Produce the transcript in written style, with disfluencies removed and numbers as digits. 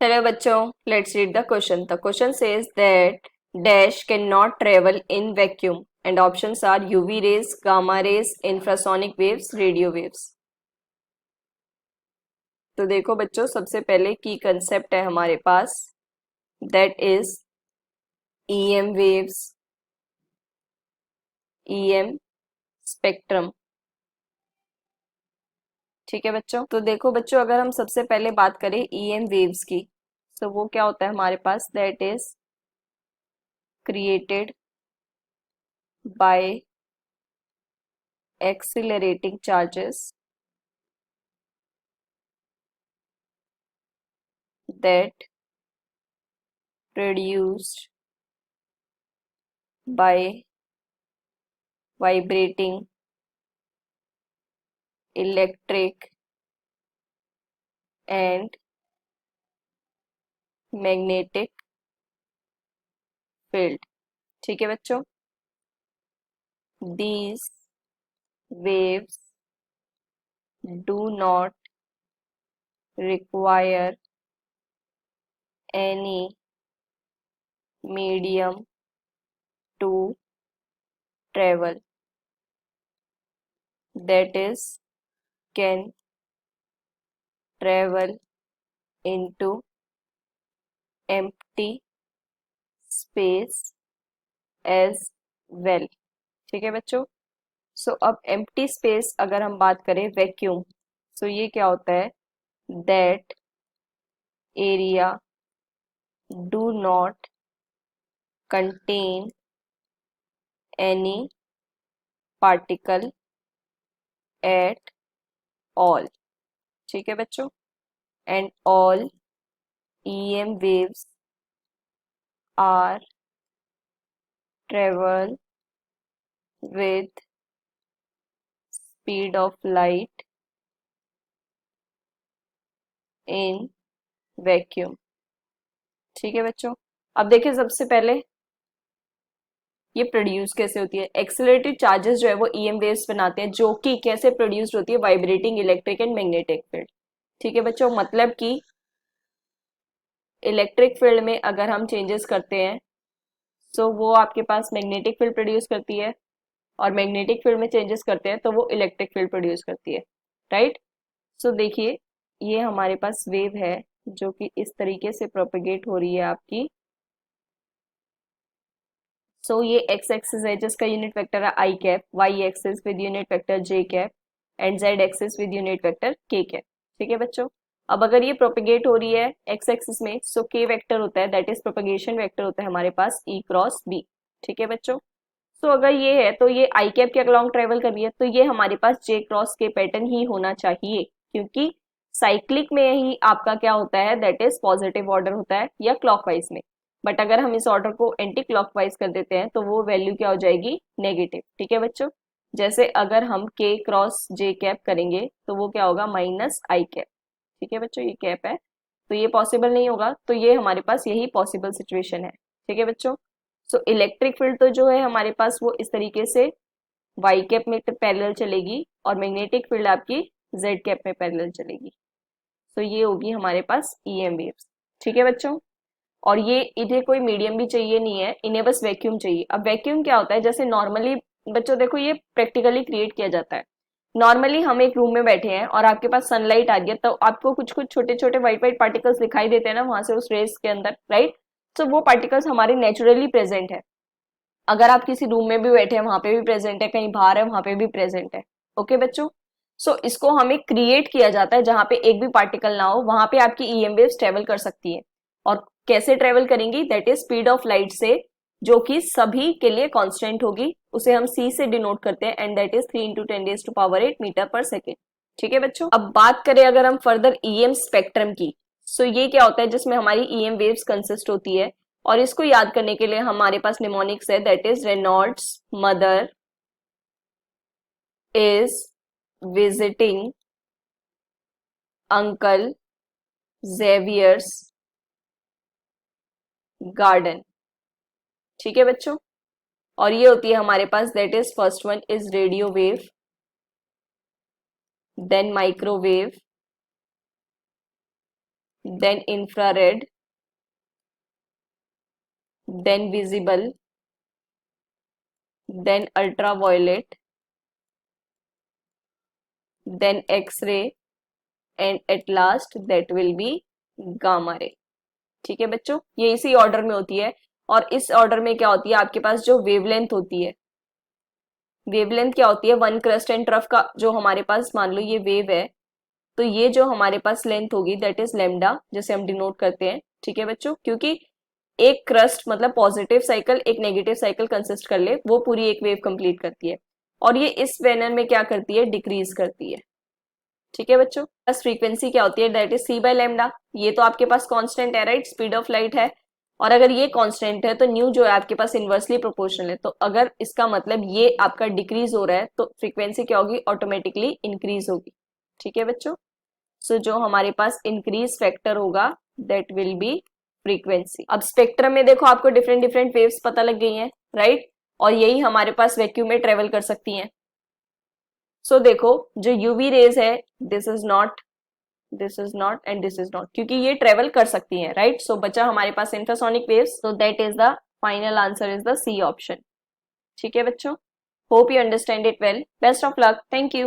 Hello bachcho, let's read the question. The question says that dash cannot travel in vacuum and options are UV rays, gamma rays, infrasonic waves, radio waves. तो देखो बच्चों, सबसे पहले की concept है हमारे पास that is EM waves, EM spectrum. ठीक है बच्चों, तो देखो बच्चों, अगर हम सबसे पहले बात करें EM वेव्स की, तो वो क्या होता है हमारे पास, that is created by accelerating charges that produced by vibrating electric and magnetic field। ठीक है बच्चों, these waves do not require any medium to travel, that is can travel into empty space as well। ठीक है बच्चों, सो अब empty space अगर हम बात करें वैक्यूम, सो ये क्या होता है, that area do not contain any particle at all. ठीक है बच्चों, and all EM waves are travel with speed of light in vacuum। ठीक है बच्चों, अब देखिए सबसे पहले ये प्रोड्यूस कैसे होती है। एक्सेलरेटेड चार्जेस जो है वो EM वेव्स बनाते हैं, जो कि कैसे प्रोड्यूस होती है, vibrating electric and magnetic field. ठीक है बच्चों, मतलब कि इलेक्ट्रिक फील्ड में अगर हम चेंजेस करते हैं तो वो आपके पास मैग्नेटिक फील्ड प्रोड्यूस करती है, और मैग्नेटिक फील्ड में चेंजेस करते हैं तो वो इलेक्ट्रिक फील्ड प्रोड्यूस करती है। राइट, सो देखिए ये हमारे पास वेव है जो कि इस तरीके से प्रोपेगेट हो रही है आपकी। सो ये एक्स एक्सिस है जिसका यूनिट वेक्टर है i cap, y axis with unit vector j cap, and z axis with unit vector k cap. ठीक है बच्चों, अब अगर ये प्रोपेगेट हो रही है एक्स एक्सिस में, सो के वेक्टर होता है, दैट इज प्रोपेगेशन वेक्टर होता है हमारे पास ई क्रॉस बी। ठीक है बच्चों, सो अगर ये है तो ये आई कैप के अलॉन्ग ट्रेवल कर रही है, तो ये हमारे पास जे क्रॉस के पैटर्न ही होना चाहिए, क्योंकि साइक्लिक में ही आपका क्या होता है, दैट इज पॉजिटिव ऑर्डर होता है या क्लॉकवाइज में। बट अगर हम इस ऑर्डर को एंटी क्लॉकवाइज कर देते हैं तो वो वैल्यू क्या हो जाएगी, नेगेटिव। ठीक है बच्चों, जैसे अगर हम के क्रॉस जे कैप करेंगे तो वो क्या होगा, माइनस आई कैप। ठीक है बच्चों, ये कैप है तो ये पॉसिबल नहीं होगा, तो ये हमारे पास यही पॉसिबल सिचुएशन है। ठीक है बच्चों, सो इलेक्ट्रिक फील्ड तो जो है हमारे पास वो इस तरीके से वाई कैप में पैरेलल चलेगी, और मैग्नेटिक फील्ड आपकी जेड कैप में पैरेलल चलेगी। सो ये होगी हमारे पास EM वेव्स। ठीक है बच्चों, और ये इन्हें कोई मीडियम भी चाहिए नहीं है, इन्हें बस वैक्यूम चाहिए। अब वैक्यूम क्या होता है, जैसे नॉर्मली बच्चों देखो ये प्रैक्टिकली क्रिएट किया जाता है। नॉर्मली हम एक रूम में बैठे हैं और आपके पास सनलाइट आ गया, तो आपको कुछ कुछ छोटे छोटे व्हाइट व्हाइट पार्टिकल्स दिखाई देते हैं ना वहां से, उस रेस के अंदर, राइट। तो वो पार्टिकल्स हमारे नेचुरली प्रेजेंट है। अगर आप किसी रूम में भी बैठे हैं वहां पे भी प्रेजेंट है, कहीं बाहर है वहां पे भी प्रेजेंट है। ओके बच्चों, सो इसको हमें क्रिएट किया जाता है जहां पे एक भी पार्टिकल ना हो, वहां पे आपकी EM वेव्स ट्रेवल कर सकती है। और कैसे ट्रेवल करेंगी, that is speed of light से, जो कि सभी के लिए कांस्टेंट होगी, उसे हम C से डिनोट करते हैं, एंड दैट इज 3 × 10⁸ मीटर पर सेकेंड। ठीक है बच्चों, अब बात करें अगर हम फर्दर EM स्पेक्ट्रम की, सो ये क्या होता है, जिसमें हमारी EM वेव्स कंसिस्ट होती है, और इसको याद करने के लिए हमारे पास निमोनिक्स है, that is Reynolds mother is visiting uncle Xavier's garden. ठीक है बच्चों, और ये होती है हमारे पास, that is first one is radio wave, then microwave, then infrared, then visible, then ultraviolet, then X-ray, and at last that will be gamma ray. ठीक है बच्चों, ये इसी ऑर्डर में होती है। और इस ऑर्डर में क्या होती है, आपके पास जो वेवलेंथ होती है, वेवलेंथ क्या होती है, वन क्रस्ट एंड ट्रफ का जो हमारे पास, मान लो ये वेव है, तो ये जो हमारे पास लेंथ होगी दैट इज लेमडा, जिसे हम डिनोट करते हैं। ठीक है बच्चों, क्योंकि एक क्रस्ट मतलब पॉजिटिव साइकिल एक नेगेटिव साइकिल कंसिस्ट कर ले, वो पूरी एक वेव कंप्लीट करती है, और ये इस वेनर में क्या करती है, डिक्रीज करती है। ठीक है बच्चों, बस फ्रीक्वेंसी क्या होती है, that is C by lambda. ये तो आपके पास कांस्टेंट है, राइट, स्पीड ऑफ लाइट है, और अगर ये कांस्टेंट है तो न्यू जो है आपके पास इनवर्सली प्रोपोर्शनल है, तो अगर इसका मतलब ये आपका डिक्रीज हो रहा है तो फ्रीक्वेंसी क्या होगी, ऑटोमेटिकली इंक्रीज होगी। ठीक है बच्चों, सो जो हमारे पास इंक्रीज फैक्टर होगा दैट विल बी फ्रीक्वेंसी। अब स्पेक्ट्रम में देखो आपको डिफरेंट डिफरेंट वेव्स पता लग गई हैं, राइट, और यही हमारे पास वैक्यूम में ट्रेवल कर सकती हैं। सो देखो जो यूवी रेज है, this is not, this is not and this is not, क्योंकि ये ट्रेवल कर सकती हैं, राइट। सो बचा हमारे पास infrasonic waves, so that is the final answer is the C option. ठीक है बच्चों, hope you understand it well, best of luck, thank you.